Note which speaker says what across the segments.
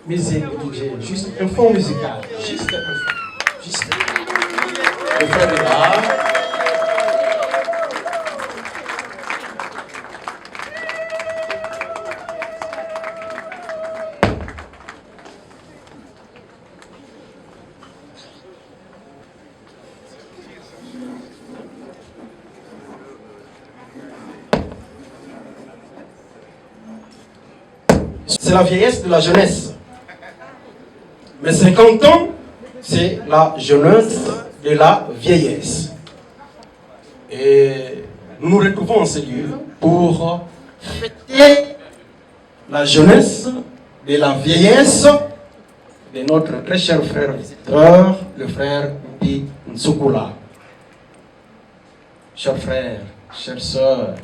Speaker 1: Musique, DJ, juste un fond musical. Juste un fond. Juste. Le frère est là. C'est la vieillesse de la jeunesse. Mais 50 ans, c'est la jeunesse de la vieillesse. Et nous nous retrouvons en ce lieu pour fêter la jeunesse de la vieillesse de notre très cher frère visiteur, le frère Mpi Ntsukula. Chers frères, chères sœurs,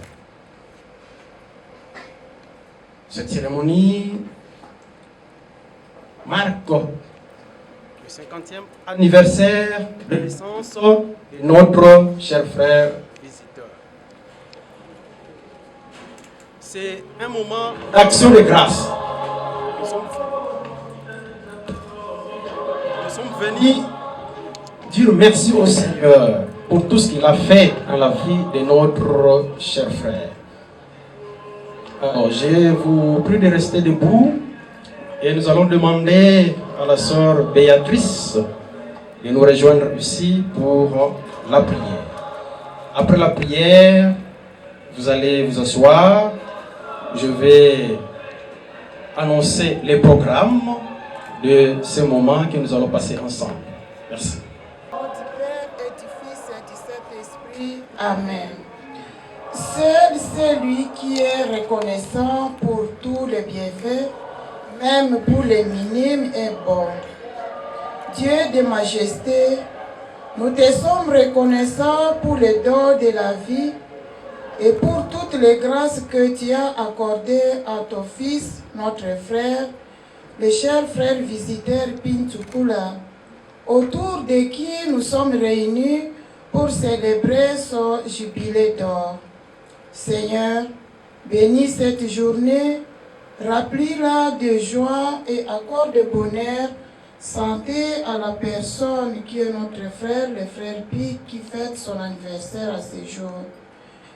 Speaker 1: cette cérémonie marque le 50e anniversaire de naissance de notre cher frère visiteur. C'est un moment d'action de grâce. Nous sommes venus dire merci au Seigneur pour tout ce qu'il a fait dans la vie de notre cher frère. Alors, je vous prie de rester debout et nous allons demander à la sœur Béatrice de nous rejoindre ici pour la prière. Après la prière, vous allez vous asseoir. Je vais annoncer les programmes de ce moment que nous allons passer ensemble. Merci.
Speaker 2: Au nom du Père et du Fils et du Saint-Esprit. Amen. Seul celui qui est reconnaissant pour tous les bienfaits, même pour les minimes, est bon. Dieu de majesté, nous te sommes reconnaissants pour les dons de la vie et pour toutes les grâces que tu as accordées à ton Fils, notre frère, le cher frère visiteur Mpi Ntsukula, autour de qui nous sommes réunis pour célébrer son jubilé d'or. Seigneur, bénis cette journée, remplis-la de joie et accorde bonheur, santé à la personne qui est notre frère, le frère Mpi, qui fête son anniversaire à ce jour.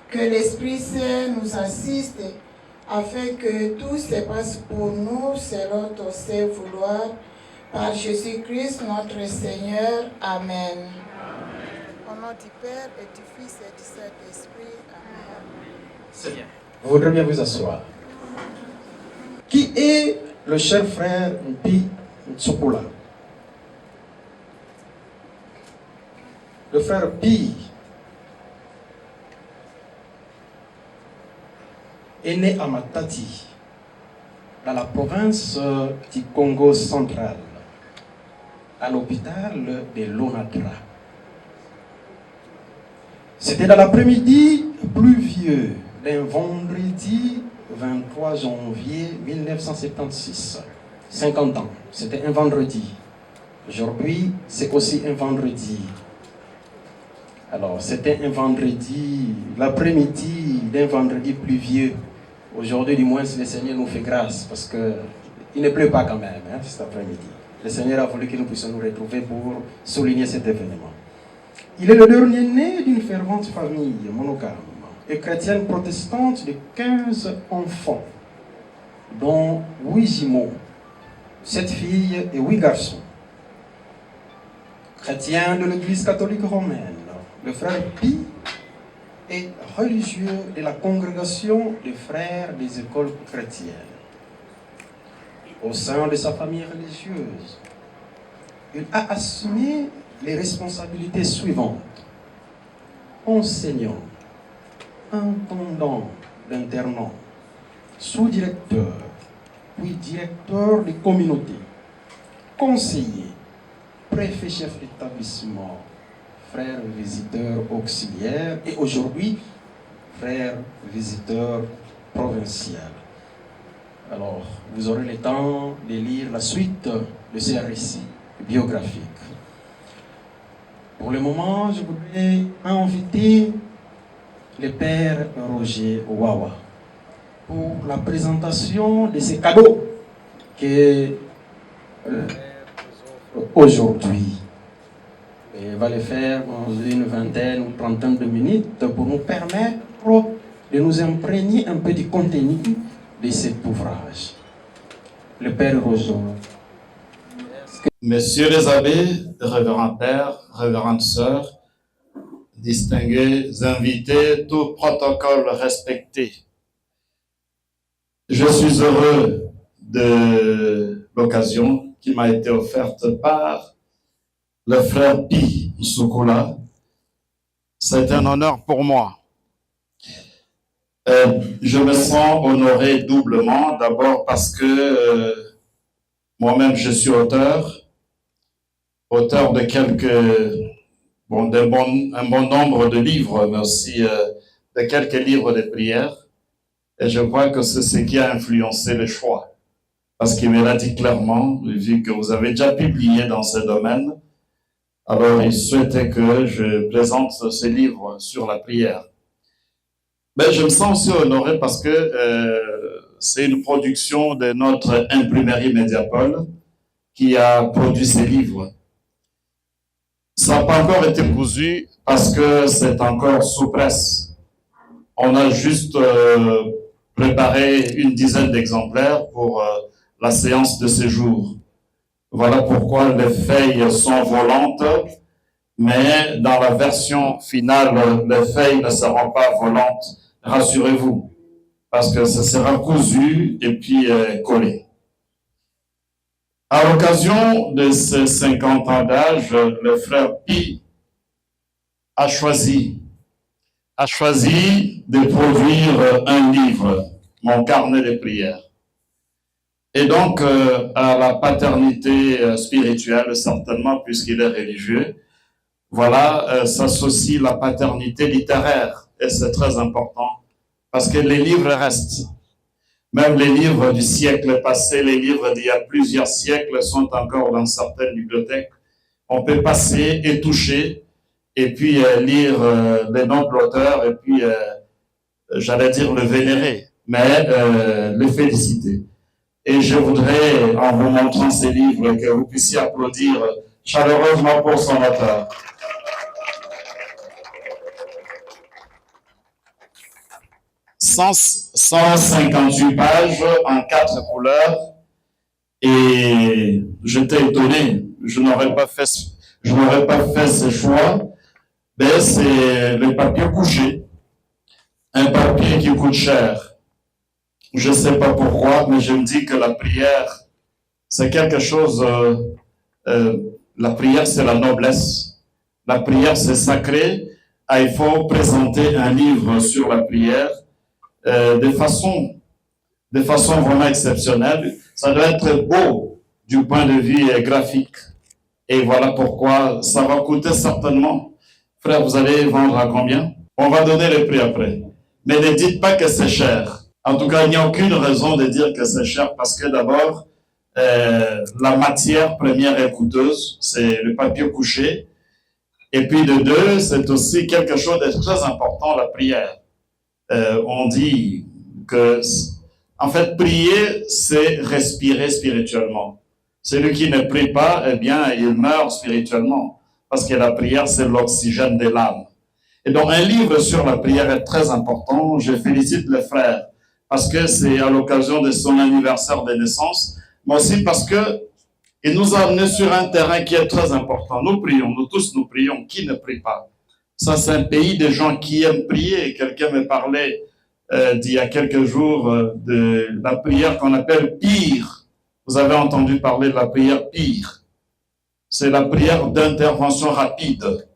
Speaker 2: Que l'Esprit Saint nous assiste afin que tout se passe pour nous selon ton saint vouloir. Par Jésus-Christ notre Seigneur. Amen. Au nom du Père et du Fils et du Saint-Esprit. Amen.
Speaker 1: Vous voudrez bien vous asseoir. Qui est le cher frère Mpi Ntsukula? Le frère Mpi est né à Matadi, dans la province du Congo central, à l'hôpital de Lonatra. C'était dans l'après-midi pluvieux d'un vendredi 23 janvier 1976. 50 ans, c'était un vendredi. Aujourd'hui, c'est aussi un vendredi. Alors, c'était un vendredi, l'après-midi d'un vendredi pluvieux. Aujourd'hui, du moins, le Seigneur nous fait grâce parce qu'il ne pleut pas quand même cet après-midi. Le Seigneur a voulu que nous puissions nous retrouver pour souligner cet événement. Il est le dernier-né d'une fervente famille monogame et chrétienne protestante de 15 enfants, dont 8 jumeaux, 7 filles et 8 garçons. Chrétien de l'Église catholique romaine, le frère Mpi est religieux de la congrégation des frères des écoles chrétiennes. Au sein de sa famille religieuse, il a assumé les responsabilités suivantes: enseignant, intendant d'internat, sous-directeur, puis directeur de communauté, conseiller, préfet-chef d'établissement, frère visiteur auxiliaire et aujourd'hui frère visiteur provincial. Alors, vous aurez le temps de lire la suite de ces récits biographiques. Pour le moment, je voudrais inviter le père Roger Wawa pour la présentation de ces cadeaux que aujourd'hui. Et il va le faire dans une vingtaine ou trentaine de minutes pour nous permettre de nous imprégner un peu du contenu de cet ouvrage. Le Père Roseau.
Speaker 3: Messieurs les abbés, révérends pères, révérentes sœurs, distingués invités, tout protocole respecté. Je suis heureux de l'occasion qui m'a été offerte par le frère Pi Nsukula. C'est un honneur pour moi. Je me sens honoré doublement, d'abord parce que moi-même je suis auteur de un bon nombre de livres, mais aussi de quelques livres de prières. Et je crois que c'est ce qui a influencé le choix. Parce qu'il me l'a dit clairement, vu que vous avez déjà publié dans ce domaine, alors il souhaitait que je présente ce livre sur la prière. Mais je me sens aussi honoré parce que c'est une production de notre imprimerie Mediapol qui a produit ces livres. Ça n'a pas encore été cousu parce que c'est encore sous presse. On a juste préparé une dizaine d'exemplaires pour la séance de ce jour. Voilà pourquoi les feuilles sont volantes, mais dans la version finale, les feuilles ne seront pas volantes, rassurez-vous, parce que ce sera cousu et puis collé. À l'occasion de ces 50 ans d'âge, le frère Pi a choisi de produire un livre, mon carnet de prières. Et donc, à la paternité spirituelle, certainement, puisqu'il est religieux, voilà, s'associe la paternité littéraire. Et c'est très important, parce que les livres restent. Même les livres du siècle passé, les livres d'il y a plusieurs siècles sont encore dans certaines bibliothèques. On peut passer et toucher, et puis lire les noms de l'auteur, et puis, j'allais dire le vénérer, mais le féliciter. Et je voudrais, en vous montrant ces livres, que vous puissiez applaudir chaleureusement pour son auteur. 158 pages en 4 couleurs, et j'étais étonné, je n'aurais pas fait ce choix, mais c'est le papier couché, un papier qui coûte cher. Je ne sais pas pourquoi, mais je me dis que la prière, c'est quelque chose, la prière c'est la noblesse, la prière c'est sacré. Il faut présenter un livre sur la prière de façon vraiment exceptionnelle. Ça doit être beau du point de vue graphique. Et voilà pourquoi ça va coûter certainement. Frère, vous allez vendre à combien? On va donner le prix après. Mais ne dites pas que c'est cher. En tout cas, il n'y a aucune raison de dire que c'est cher parce que d'abord, la matière première est coûteuse, c'est le papier couché. Et puis de deux, c'est aussi quelque chose de très important, la prière. On dit que, en fait, prier, c'est respirer spirituellement. Celui qui ne prie pas, eh bien, il meurt spirituellement. Parce que la prière, c'est l'oxygène de l'âme. Et donc, un livre sur la prière est très important. Je félicite les frères parce que c'est à l'occasion de son anniversaire de naissance, mais aussi parce que il nous a amenés sur un terrain qui est très important. Nous prions, nous tous nous prions. Qui ne prie pas? Ça, c'est un pays de gens qui aiment prier. Quelqu'un me parlait d'il y a quelques jours de la prière qu'on appelle pire. Vous avez entendu parler de la prière pire. C'est la prière d'intervention rapide.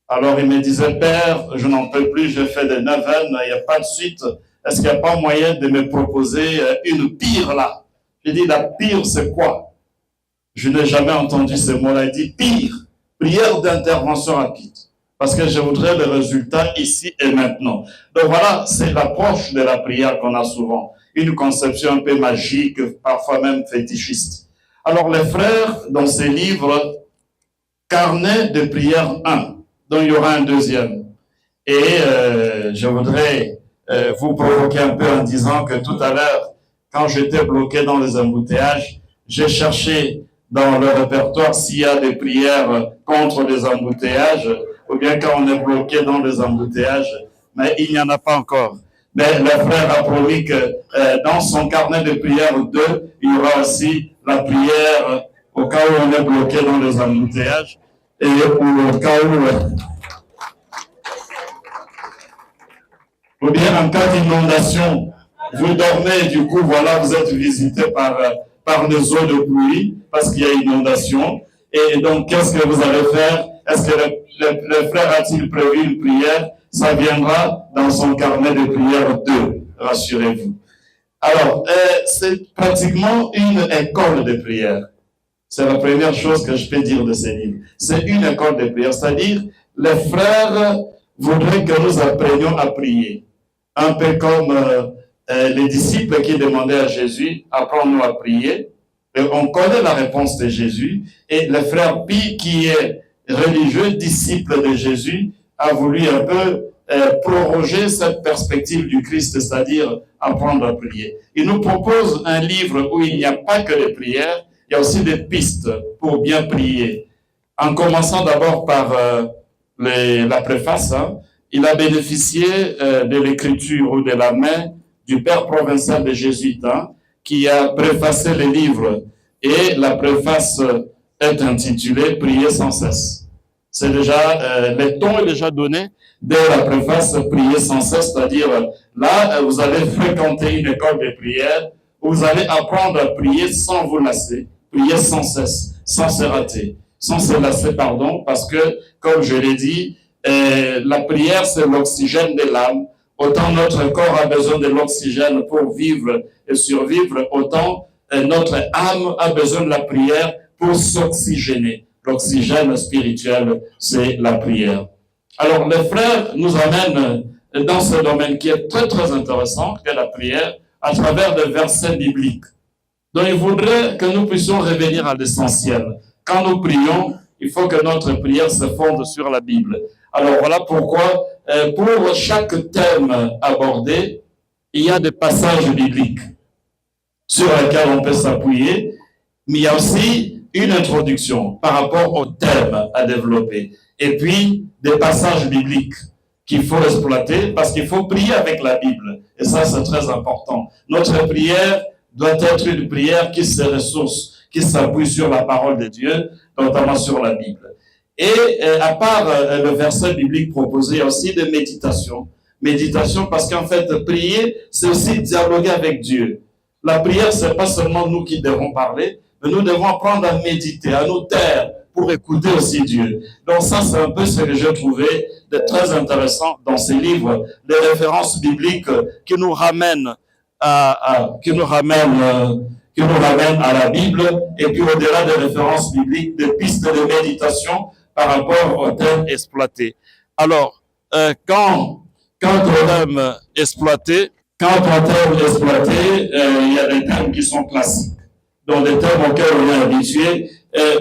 Speaker 3: Alors il me disait, Père, je n'en peux plus, je fais des neuvaines, il n'y a pas de suite. Est-ce qu'il n'y a pas moyen de me proposer une pire là? J'ai dit, la pire, c'est quoi? Je n'ai jamais entendu ce mot-là. Il dit, pire, prière d'intervention rapide. Parce que je voudrais le résultat ici et maintenant. Donc voilà, c'est l'approche de la prière qu'on a souvent. Une conception un peu magique, parfois même fétichiste. Alors les frères, dans ces livres, carnet de prière 1, dont il y aura un deuxième. Et je voudrais vous provoquer un peu en disant que tout à l'heure, quand j'étais bloqué dans les embouteillages, j'ai cherché dans le répertoire s'il y a des prières contre les embouteillages, ou bien quand on est bloqué dans les embouteillages, mais il n'y en a pas encore. Mais le frère a promis que dans son carnet de prières 2, il y aura aussi la prière au cas où on est bloqué dans les embouteillages et au cas où, ou bien en cas d'inondation, vous dormez, du coup, voilà, vous êtes visité par les eaux de pluie parce qu'il y a inondation. Et donc, qu'est-ce que vous allez faire? Est-ce que le frère a-t-il prévu une prière? Ça viendra dans son carnet de prière 2, rassurez-vous. Alors, c'est pratiquement une école de prière. C'est la première chose que je peux dire de ces livres. C'est une école de prière, c'est-à-dire les frères voudraient que nous apprenions à prier. Un peu comme les disciples qui demandaient à Jésus, apprends-nous à prier. Et on connaît la réponse de Jésus. Et le frère Pi, qui est religieux, disciple de Jésus, a voulu un peu proroger cette perspective du Christ, c'est-à-dire apprendre à prier. Il nous propose un livre où il n'y a pas que des prières, il y a aussi des pistes pour bien prier. En commençant d'abord par la préface, hein, il a bénéficié de l'écriture ou de la main du père provincial des Jésuites, hein, qui a préfacé le livre. Et la préface est intitulée « Prier sans cesse ». C'est déjà, le ton est déjà donné dès la préface « Prier sans cesse », c'est-à-dire là, vous allez fréquenter une école de prière où vous allez apprendre à prier sans vous lasser, prier sans cesse, sans se rater, sans se lasser, pardon, parce que, comme je l'ai dit, la prière, c'est l'oxygène de l'âme. Autant notre corps a besoin de l'oxygène pour vivre et survivre, autant notre âme a besoin de la prière pour s'oxygéner. L'oxygène spirituel, c'est la prière. Alors, les frères nous amènent dans ce domaine qui est très, très intéressant, qui est la prière, à travers des versets bibliques. Donc, il voudrait que nous puissions revenir à l'essentiel. Quand nous prions, il faut que notre prière se fonde sur la Bible. Alors, voilà pourquoi, pour chaque thème abordé, il y a des passages bibliques sur lesquels on peut s'appuyer, mais il y a aussi une introduction par rapport au thème à développer. Et puis, des passages bibliques qu'il faut exploiter parce qu'il faut prier avec la Bible. Et ça, c'est très important. Notre prière doit être une prière qui se ressource, qui s'appuie sur la parole de Dieu, notamment sur la Bible. Et à part le verset biblique proposé, il y a aussi des méditations. Méditation parce qu'en fait, prier, c'est aussi dialoguer avec Dieu. La prière, c'est pas seulement nous qui devons parler, mais nous devons apprendre à méditer, à nous taire pour écouter aussi Dieu. Donc ça, c'est un peu ce que j'ai trouvé de très intéressant dans ces livres, des références bibliques qui nous ramènent à la Bible, et puis au-delà des références bibliques, des pistes de méditation par rapport au thème exploité. Alors, quand on thème exploité, il y a des thèmes qui sont classiques, donc des thèmes auxquels on est habitué,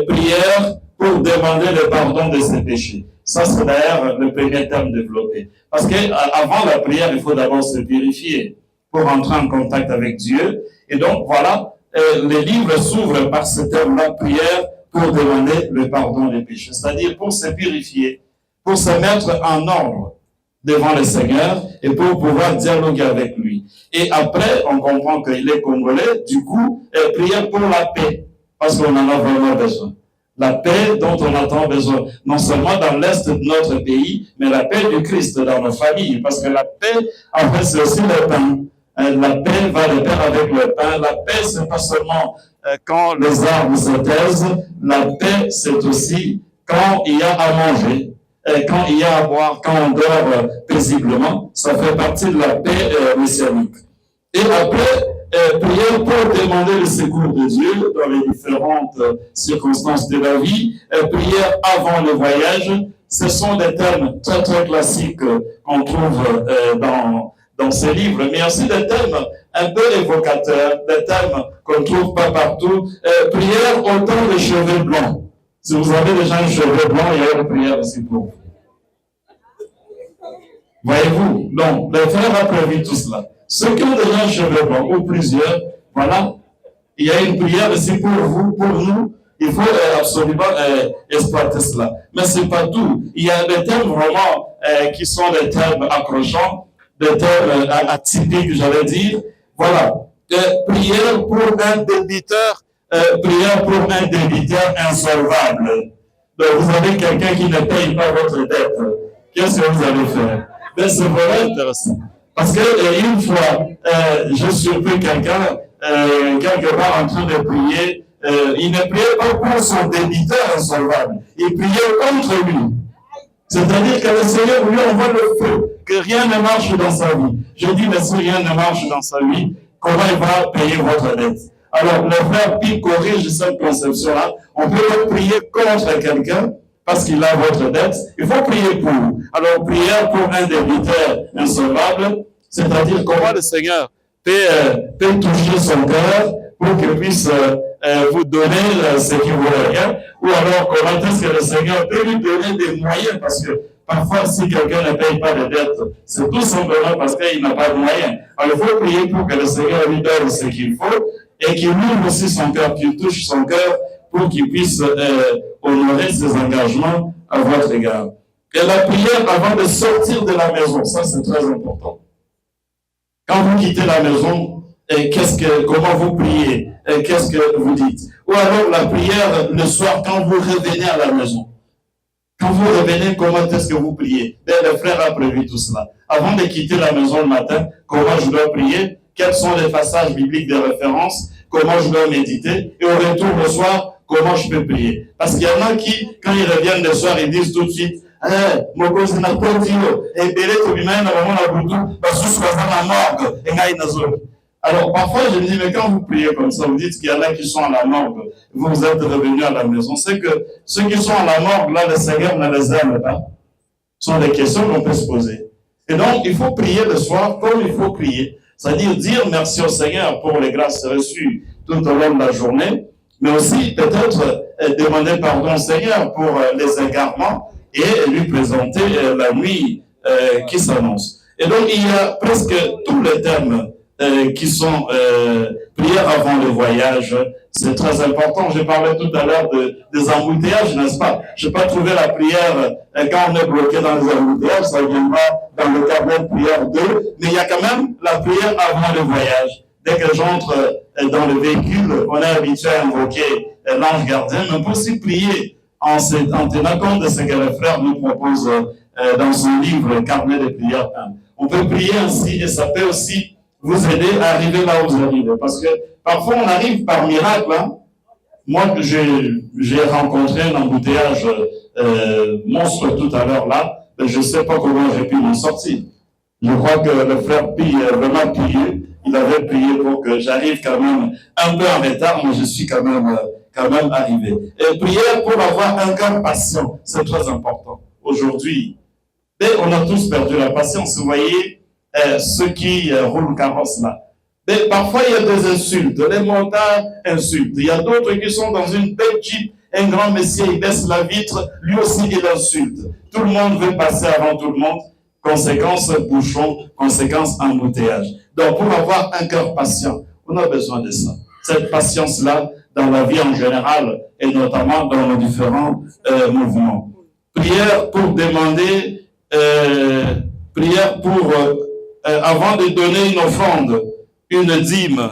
Speaker 3: prière pour demander le pardon de ses péchés. Ça, c'est d'ailleurs le premier thème développé. Parce qu'avant la prière, il faut d'abord se purifier pour entrer en contact avec Dieu. Et donc, voilà, les livres s'ouvrent par ce thème-là, prière pour demander le pardon des péchés. C'est-à-dire pour se purifier, pour se mettre en ordre devant le Seigneur et pour pouvoir dialoguer avec lui. Et après, on comprend qu'il est congolais, du coup, prière pour la paix, parce qu'on en a vraiment besoin. La paix dont on a tant besoin, non seulement dans l'est de notre pays, mais la paix du Christ dans nos familles, parce que la paix, en fait, c'est aussi le pain. La paix va de pair avec le pain. La paix, c'est pas seulement quand les armes se taisent, la paix, c'est aussi quand il y a à manger, quand il y a à boire, quand on dort paisiblement. Ça fait partie de la paix messianique. Et après, prière pour demander le secours de Dieu dans les différentes circonstances de la vie, prière avant le voyage, ce sont des thèmes très très classiques qu'on trouve dans ces livres, mais aussi des thèmes un peu évocateurs, des thèmes qu'on ne trouve pas partout. Prière au temps des cheveux blancs. Si vous avez déjà un cheveu blanc, il y a une prière ici pour vous. Voyez-vous, donc, le frère a prévu tout cela. Ceux qui ont déjà un cheveu blanc, ou plusieurs, voilà, il y a une prière ici pour vous, pour nous. Il faut absolument exploiter cela. Mais c'est pas tout. Il y a des termes vraiment qui sont des termes accrochants, des termes atypiques, j'allais dire. Voilà. Prière pour un débiteur, insolvable. Donc vous avez quelqu'un qui ne paye pas votre dette. Qu'est-ce que vous allez faire? Ben, c'est vraiment intéressant. Parce que une fois, j'ai surpris quelqu'un quelque part en train de prier. Il ne priait pas pour son débiteur insolvable. Il priait contre lui. C'est-à-dire que le Seigneur lui envoie le feu, que rien ne marche dans sa vie. Je dis, mais si rien ne marche dans sa vie, comment il va payer votre dette? Alors, le frère Pi corrige cette conception-là. On peut prier contre quelqu'un parce qu'il a votre dette. Il faut prier pour. Alors, prière pour un débiteur insolvable, c'est-à-dire comment le Seigneur peut toucher son cœur pour qu'il puisse vous donner ce qu'il vous regarde, ou alors comment est-ce que le Seigneur peut lui donner des moyens, parce que parfois si quelqu'un ne paye pas de dettes, c'est tout simplement parce qu'il n'a pas de moyens. Alors il faut prier pour que le Seigneur lui donne ce qu'il faut et qu'il ouvre aussi son cœur, qu'il touche son cœur pour qu'il puisse honorer ses engagements à votre égard. Et la prière avant de sortir de la maison, ça c'est très important. Quand vous quittez la maison, comment vous priez? Qu'est-ce que vous dites? Ou alors la prière le soir quand vous revenez à la maison. Quand vous revenez, comment est-ce que vous priez? Le frère a prévu tout cela. Avant de quitter la maison le matin, comment je dois prier? Quels sont les passages bibliques de référence? Comment je dois méditer? Et au retour le soir, comment je peux prier? Parce qu'il y en a qui, quand ils reviennent le soir, ils disent tout de suite, Mokozi n'a pas dit, et Bélé Tobimaï n'a vraiment la boutou, parce que je suis dans la morgue, et Ngaï Nazo. Alors, parfois, je me dis, mais quand vous priez comme ça, vous dites qu'il y en a qui sont à la morgue, vous êtes revenus à la maison. C'est que ceux qui sont à la morgue, là, le Seigneur ne les aime pas. Ce sont des questions qu'on peut se poser. Et donc, il faut prier le soir comme il faut prier. C'est-à-dire dire merci au Seigneur pour les grâces reçues tout au long de la journée, mais aussi peut-être demander pardon au Seigneur pour les égarements et lui présenter la nuit qui s'annonce. Et donc, il y a presque tous les termes qui sont prières avant le voyage. C'est très important. Je parlais tout à l'heure des embouteillages, n'est-ce pas? Je n'ai pas trouvé la prière quand on est bloqué dans les embouteillages, ça viendra dans le carnet de prière 2, mais il y a quand même la prière avant le voyage. Dès que j'entre dans le véhicule, on est habitué à invoquer l'ange gardien, mais on peut aussi prier en tenant compte de ce que le frère nous propose dans son livre, Carnet de prière 1. On peut prier ainsi et ça peut aussi vous aider à arriver là où vous arrivez. Parce que parfois, on arrive par miracle. Hein. Moi, j'ai rencontré un embouteillage monstre tout à l'heure là. Mais je ne sais pas comment j'ai pu m'en sortir. Je crois que le frère Pi a vraiment prié. Il avait prié pour que j'arrive quand même un peu en retard, mais je suis quand même arrivé. Et prière pour avoir un cœur patient, c'est très important. Aujourd'hui, on a tous perdu la patience. Vous voyez, ceux qui roulent carrosse là. Mais parfois, il y a des insultes. Les motards insultent. Il y a d'autres qui sont dans une belle Jeep. Un grand messier, il baisse la vitre. Lui aussi, il insulte. Tout le monde veut passer avant tout le monde. Conséquence, bouchon. Conséquence, embouteillage. Donc, pour avoir un cœur patient, on a besoin de ça. Cette patience-là, dans la vie en général, et notamment dans nos différents mouvements. Prière pour demander, prière pour... avant de donner une offrande, une dîme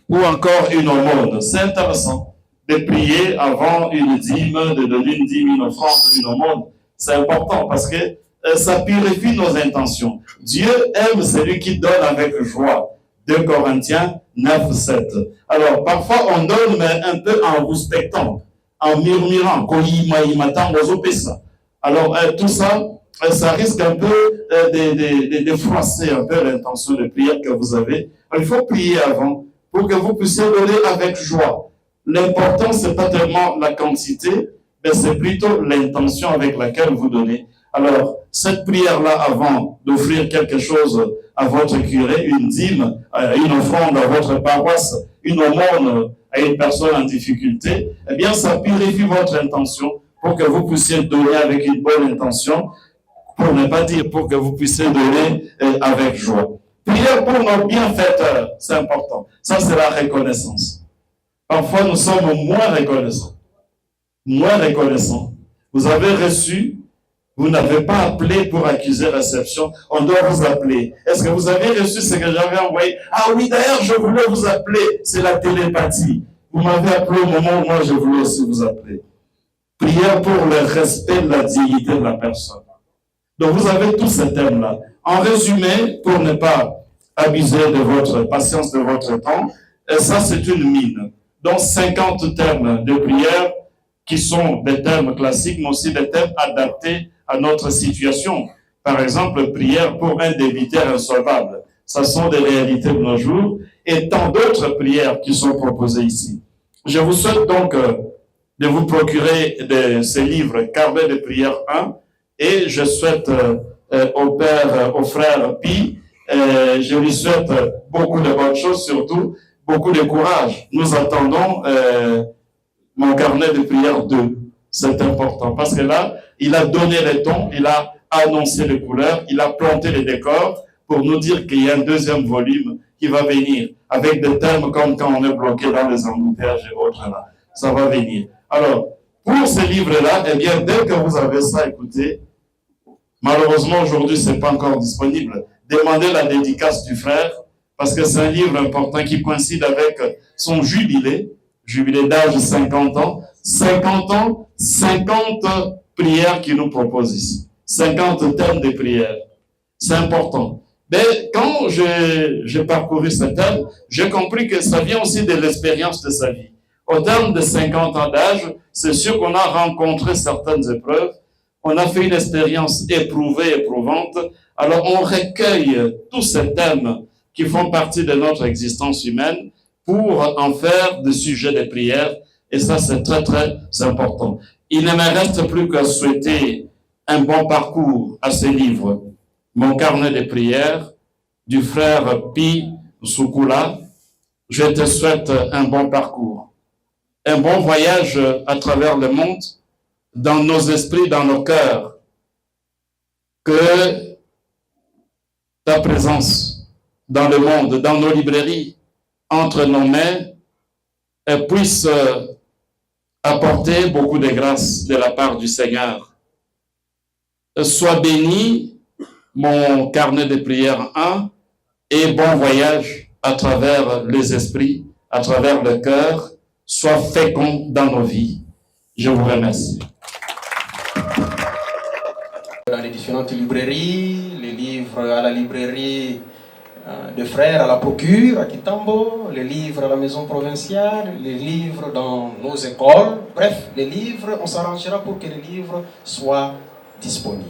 Speaker 3: ou encore une aumône. C'est intéressant de prier avant une dîme, de donner une dîme, une offrande, une aumône. C'est important parce que ça purifie nos intentions. Dieu aime celui qui donne avec joie. 2 Corinthiens 9, 7. Alors, parfois, on donne, mais un peu en respectant, en murmurant. Alors, tout ça, ça risque un peu de froisser un peu l'intention de prière que vous avez. Alors, il faut prier avant pour que vous puissiez donner avec joie. L'important, c'est pas tellement la quantité, mais c'est plutôt l'intention avec laquelle vous donnez. Alors, cette prière-là, avant d'offrir quelque chose à votre curé, une dîme, une offrande à votre paroisse, une aumône à une personne en difficulté, eh bien, ça purifie votre intention pour que vous puissiez donner avec une bonne intention, pour ne pas dire pour que vous puissiez donner avec joie. Prière pour nos bienfaiteurs, c'est important. Ça, c'est la reconnaissance. Parfois, nous sommes moins reconnaissants. Moins reconnaissants. Vous avez reçu, vous n'avez pas appelé pour accuser réception, on doit vous appeler. Est-ce que vous avez reçu ce que j'avais envoyé? Ah oui, d'ailleurs, je voulais vous appeler. C'est la télépathie. Vous m'avez appelé au moment où moi, je voulais aussi vous appeler. Prière pour le respect de la dignité de la personne. Donc, vous avez tous ces thèmes-là. En résumé, pour ne pas abuser de votre patience, de votre temps, et ça, c'est une mine. Donc, 50 thèmes de prière qui sont des thèmes classiques, mais aussi des thèmes adaptés à notre situation. Par exemple, prière pour un débiteur insolvable. Ce sont des réalités de nos jours et tant d'autres prières qui sont proposées ici. Je vous souhaite donc de vous procurer ces livres, Carnet de prière 1, et je souhaite au frère Pi, je lui souhaite beaucoup de bonnes choses, surtout beaucoup de courage. Nous attendons mon carnet de prière 2. C'est important parce que là, il a donné les tons, il a annoncé les couleurs, il a planté les décors pour nous dire qu'il y a un deuxième volume qui va venir avec des thèmes comme quand on est bloqué dans les embouteillages et autres là. Ça va venir. Alors, pour ces livres-là, eh bien, dès que vous avez ça, écoutez, malheureusement, aujourd'hui, ce n'est pas encore disponible. Demandez la dédicace du frère, parce que c'est un livre important qui coïncide avec son jubilé d'âge de 50 ans. 50 ans, 50 prières qu'il nous propose ici. 50 thèmes de prières. C'est important. Mais quand j'ai parcouru ce thème, j'ai compris que ça vient aussi de l'expérience de sa vie. Au terme de 50 ans d'âge, c'est sûr qu'on a rencontré certaines épreuves, on a fait une expérience éprouvée, éprouvante, alors on recueille tous ces thèmes qui font partie de notre existence humaine pour en faire des sujets de prière, et ça c'est très très important. Il ne me reste plus qu'à souhaiter un bon parcours à ce livre, Mon carnet de prière, du frère Pi Sukula. Je te souhaite un bon parcours. Un bon voyage à travers le monde, dans nos esprits, dans nos cœurs. Que ta présence dans le monde, dans nos librairies, entre nos mains, puisse apporter beaucoup de grâce de la part du Seigneur. Sois béni, mon carnet de prière 1, et bon voyage à travers les esprits, à travers le cœur. Sois fécond dans nos vies. Je vous remercie.
Speaker 1: Dans les différentes librairies, les livres à la librairie de frères à la procure à Kitambo, les livres à la maison provinciale, les livres dans nos écoles. Bref, les livres, on s'arrangera pour que les livres soient disponibles.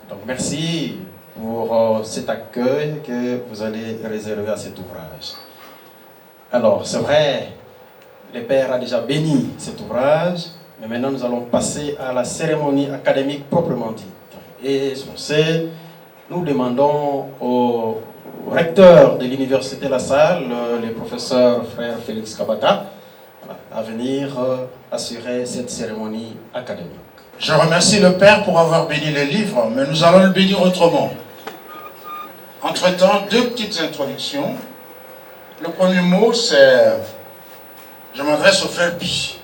Speaker 1: Donc merci pour cet accueil que vous allez réserver à cet ouvrage. Alors, c'est vrai, le Père a déjà béni cet ouvrage, mais maintenant nous allons passer à la cérémonie académique proprement dite. Et sur ce, nous demandons au recteur de l'Université La Salle, le professeur frère Félix Kabata, à venir assurer cette cérémonie académique.
Speaker 4: Je remercie le Père pour avoir béni le livre, mais nous allons le bénir autrement. Entre-temps, deux petites introductions. Le premier mot, c'est... Je m'adresse au frère Pi.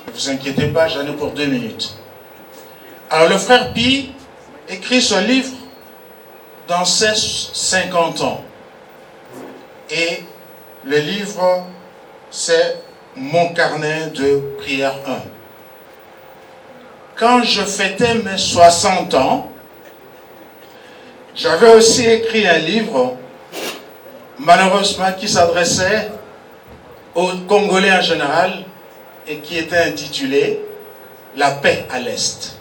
Speaker 4: Ne vous inquiétez pas, j'en ai pour 2 minutes. Alors, le frère Pi écrit ce livre dans ses 50 ans. Et le livre, c'est Mon carnet de prière 1. Quand je fêtais mes 60 ans, j'avais aussi écrit un livre, malheureusement, qui s'adressait aux Congolais en général et qui était intitulé « La paix à l'Est ».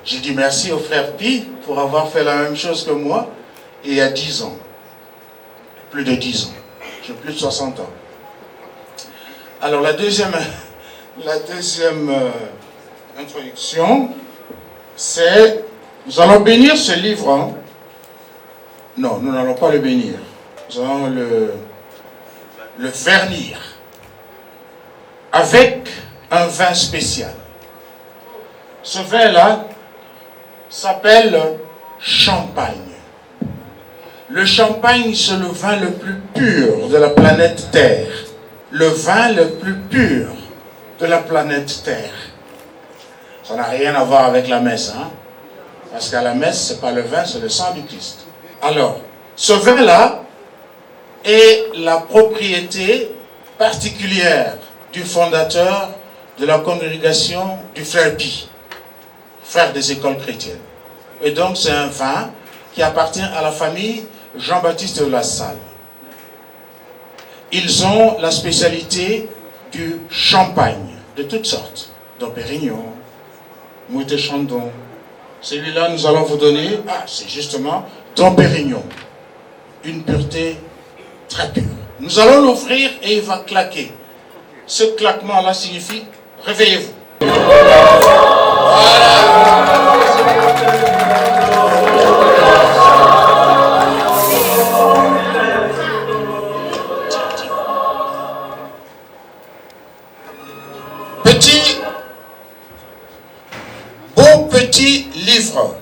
Speaker 4: J'ai dit merci au frère Pi pour avoir fait la même chose que moi il y a 10 ans. Plus de 10 ans. J'ai plus de 60 ans. Alors la deuxième introduction, c'est... Nous allons bénir ce livre. Hein. Non, nous n'allons pas le bénir. Nous allons le vernir avec un vin spécial. Ce vin-là s'appelle champagne. Le champagne, c'est le vin le plus pur de la planète Terre. Le vin le plus pur de la planète Terre. Ça n'a rien à voir avec la messe, hein? Parce qu'à la messe, ce n'est pas le vin, c'est le sang du Christ. Alors, ce vin-là est la propriété particulière du fondateur de la congrégation du Frère Pi, frère des écoles chrétiennes. Et donc, c'est un vin qui appartient à la famille Jean-Baptiste de La Salle. Ils ont la spécialité du champagne, de toutes sortes. Dom Pérignon, Moutet Chandon. Celui-là, nous allons vous donner, c'est justement Dom Pérignon. Une pureté très pure. Nous allons l'offrir et il va claquer. Ce claquement-là signifie réveillez-vous. Petit livre,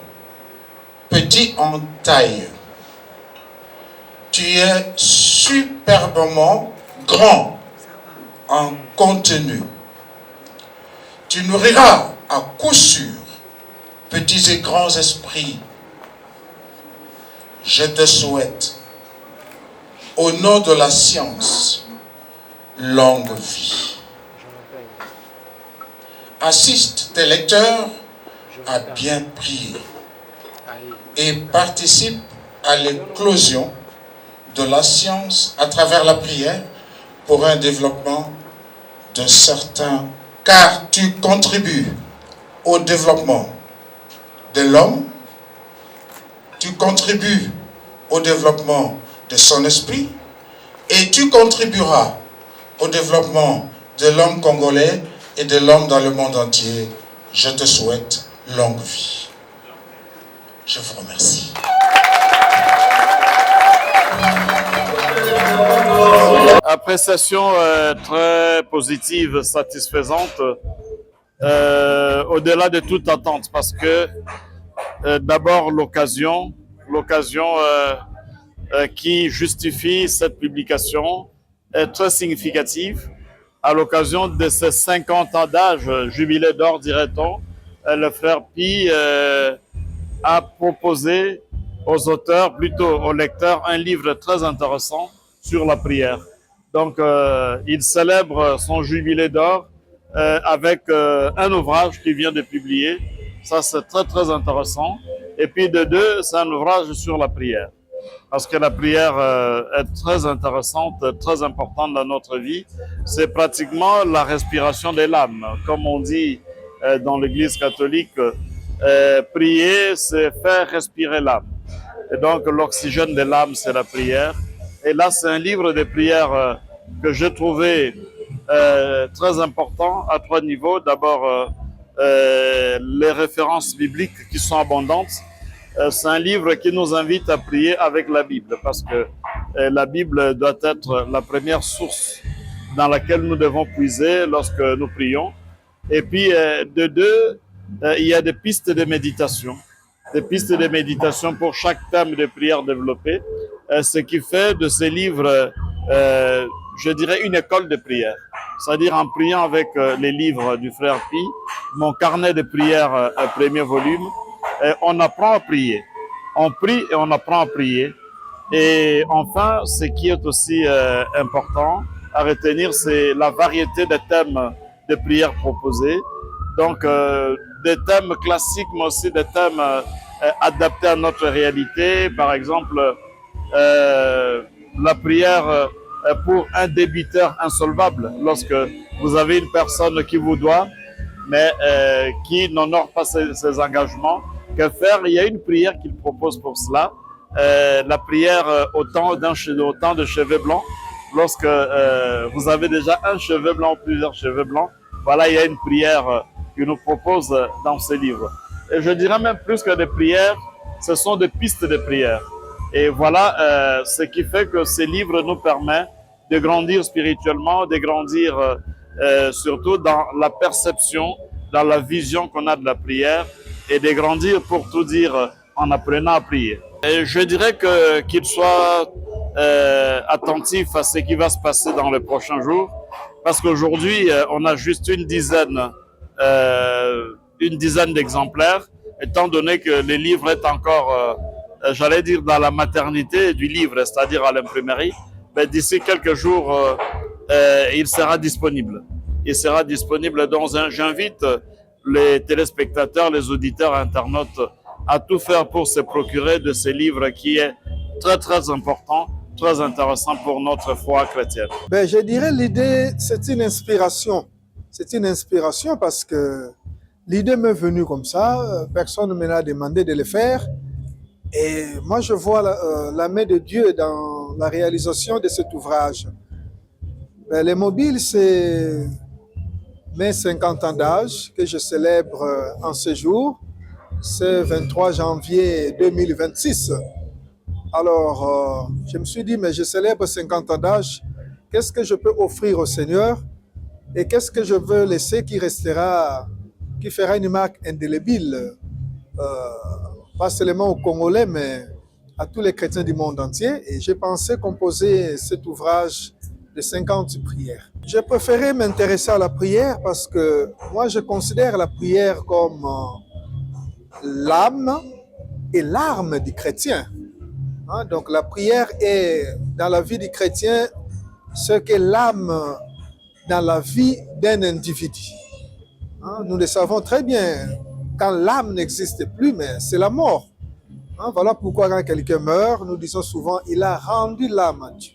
Speaker 4: petit en taille. Tu es superbement grand en contenu. Tu nourriras à coup sûr petits et grands esprits. Je te souhaite, au nom de la science, longue vie. Assiste tes lecteurs à bien prier et participe à l'éclosion de la science à travers la prière pour un développement de certains, car tu contribues au développement de l'homme, tu contribues au développement de son esprit et tu contribueras au développement de l'homme congolais et de l'homme dans le monde entier. Je te souhaite longue vie. Je vous remercie.
Speaker 3: Appréciation très positive, satisfaisante, au-delà de toute attente, parce que d'abord l'occasion qui justifie cette publication est très significative. À l'occasion de ces 50 ans d'âge, jubilé d'or dirait-on, le frère Pi a proposé aux auteurs, plutôt aux lecteurs, un livre très intéressant sur la prière. Donc, il célèbre son jubilé d'or avec un ouvrage qu'il vient de publier. Ça, c'est très, très intéressant. Et puis, de deux, c'est un ouvrage sur la prière. Parce que la prière est très intéressante, très importante dans notre vie. C'est pratiquement la respiration de l'âme. Comme on dit dans l'Église catholique, prier, c'est faire respirer l'âme. Et donc, l'oxygène de l'âme, c'est la prière. Et là, c'est un livre de prière que j'ai trouvé très important à trois niveaux. D'abord, les références bibliques qui sont abondantes. C'est un livre qui nous invite à prier avec la Bible, parce que la Bible doit être la première source dans laquelle nous devons puiser lorsque nous prions. Et puis, de deux, il y a des pistes de méditation. Des pistes de méditation pour chaque thème de prière développé, ce qui fait de ces livres, je dirais, une école de prière. C'est-à-dire en priant avec les livres du frère Pi, mon carnet de prière, premier volume, on apprend à prier. On prie et on apprend à prier. Et enfin, ce qui est aussi important à retenir, c'est la variété des thèmes de prière proposés. Donc, des thèmes classiques, mais aussi des thèmes adaptés à notre réalité. Par exemple, la prière pour un débiteur insolvable. Lorsque vous avez une personne qui vous doit, mais qui n'honore pas ses engagements, que faire? Il y a une prière qu'il propose pour cela. La prière au temps de cheveux blancs. Lorsque vous avez déjà un cheveu blanc ou plusieurs cheveux blancs, voilà, il y a une prière qu'il nous propose dans ce livre. Et je dirais même plus que des prières, ce sont des pistes de prière. Et voilà ce qui fait que ce livre nous permet de grandir spirituellement, de grandir surtout dans la perception, dans la vision qu'on a de la prière, et de grandir, pour tout dire, en apprenant à prier. Et je dirais qu'il soit attentif à ce qui va se passer dans les prochains jours, parce qu'aujourd'hui, on a juste une dizaine d'exemplaires, étant donné que le livre est encore, j'allais dire, dans la maternité du livre, c'est-à-dire à l'imprimerie. Mais d'ici quelques jours, il sera disponible. Il sera disponible. Donc, j'invite les téléspectateurs, les auditeurs, internautes à tout faire pour se procurer de ce livre qui est très, très important, très intéressant pour notre foi chrétienne.
Speaker 5: Ben, je dirais l'idée, c'est une inspiration. C'est une inspiration parce que l'idée m'est venue comme ça. Personne ne me l'a demandé de le faire. Et moi, je vois la main de Dieu dans la réalisation de cet ouvrage. Ben, les mobiles, c'est mes 50 ans d'âge que je célèbre en ce jour. C'est 23 janvier 2026. Alors, je me suis dit, mais je célèbre 50 ans d'âge. Qu'est-ce que je peux offrir au Seigneur? Et qu'est-ce que je veux laisser qui restera, qui fera une marque indélébile, pas seulement aux Congolais, mais à tous les chrétiens du monde entier. Et j'ai pensé composer cet ouvrage de 50 prières. J'ai préféré m'intéresser à la prière parce que moi, je considère la prière comme l'âme et l'arme du chrétien. Donc la prière est dans la vie du chrétien ce qu'est l'âme dans la vie d'un individu. Nous le savons très bien, quand l'âme n'existe plus, mais c'est la mort. Voilà pourquoi quand quelqu'un meurt, nous disons souvent, il a rendu l'âme à Dieu.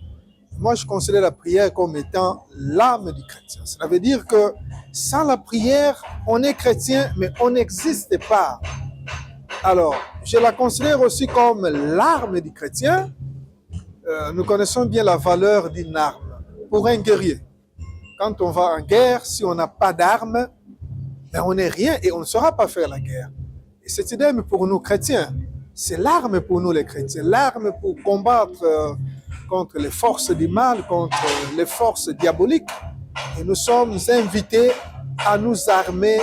Speaker 5: Moi, je considère la prière comme étant l'âme du chrétien. Cela veut dire que sans la prière, on est chrétien, mais on n'existe pas. Alors, je la considère aussi comme l'arme du chrétien. Nous connaissons bien la valeur d'une arme pour un guerrier. Quand on va en guerre, si on n'a pas d'arme, ben on n'est rien et on ne saura pas faire la guerre. Et c'est idem pour nous chrétiens. C'est l'arme pour nous les chrétiens, l'arme pour combattre contre les forces du mal, contre les forces diaboliques. Et nous sommes invités à nous armer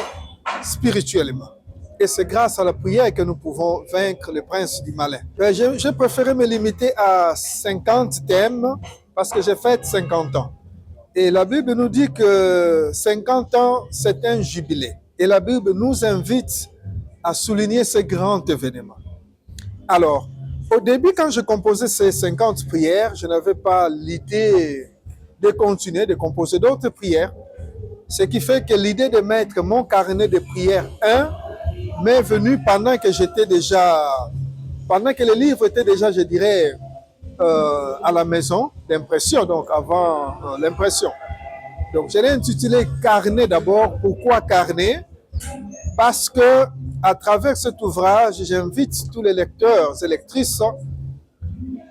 Speaker 5: spirituellement. Et c'est grâce à la prière que nous pouvons vaincre le prince du malin. J'ai préféré me limiter à 50 thèmes parce que j'ai fait 50 ans. Et la Bible nous dit que 50 ans, c'est un jubilé. Et la Bible nous invite à souligner ce grand événement. Alors, au début, quand je composais ces 50 prières, je n'avais pas l'idée de continuer de composer d'autres prières. Ce qui fait que l'idée de mettre mon carnet de prières 1 m'est venue pendant que le livre était déjà, je dirais, à la maison d'impression, donc avant l'impression. Donc, je l'ai intitulé Carnet d'abord. Pourquoi Carnet? Parce que à travers cet ouvrage, j'invite tous les lecteurs et lectrices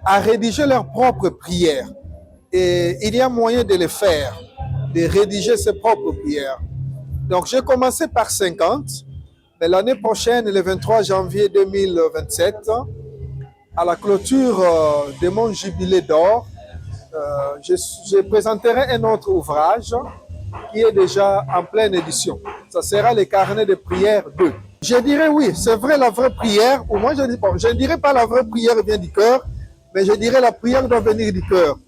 Speaker 5: à rédiger leurs propres prières. Et il y a moyen de le faire, de rédiger ses propres prières. Donc, j'ai commencé par 50, mais l'année prochaine, le 23 janvier 2027, à la clôture de mon jubilé d'or, je présenterai un autre ouvrage qui est déjà en pleine édition. Ça sera le carnet de prières 2. Je dirais oui, c'est vrai la vraie prière. Pour moi, je ne dirais pas la vraie prière vient du cœur, mais je dirais la prière doit venir du cœur.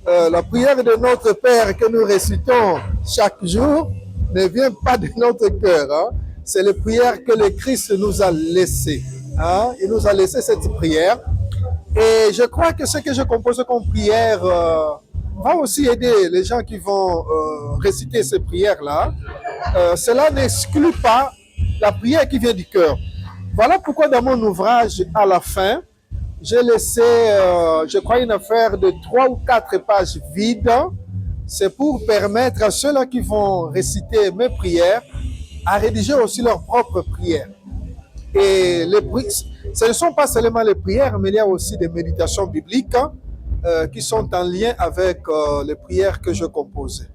Speaker 5: La prière de notre Père que nous récitons chaque jour ne vient pas de notre cœur. C'est la prière que le Christ nous a laissée. Il nous a laissé cette prière. Et je crois que ce que je compose comme prière va aussi aider les gens qui vont réciter ces prières-là. Cela n'exclut pas la prière qui vient du cœur. Voilà pourquoi dans mon ouvrage, à la fin, j'ai laissé, je crois, une affaire de 3 ou 4 pages vides. C'est pour permettre à ceux-là qui vont réciter mes prières à rédiger aussi leurs propres prières. Et ce ne sont pas seulement les prières, mais il y a aussi des méditations bibliques qui sont en lien avec les prières que je composais.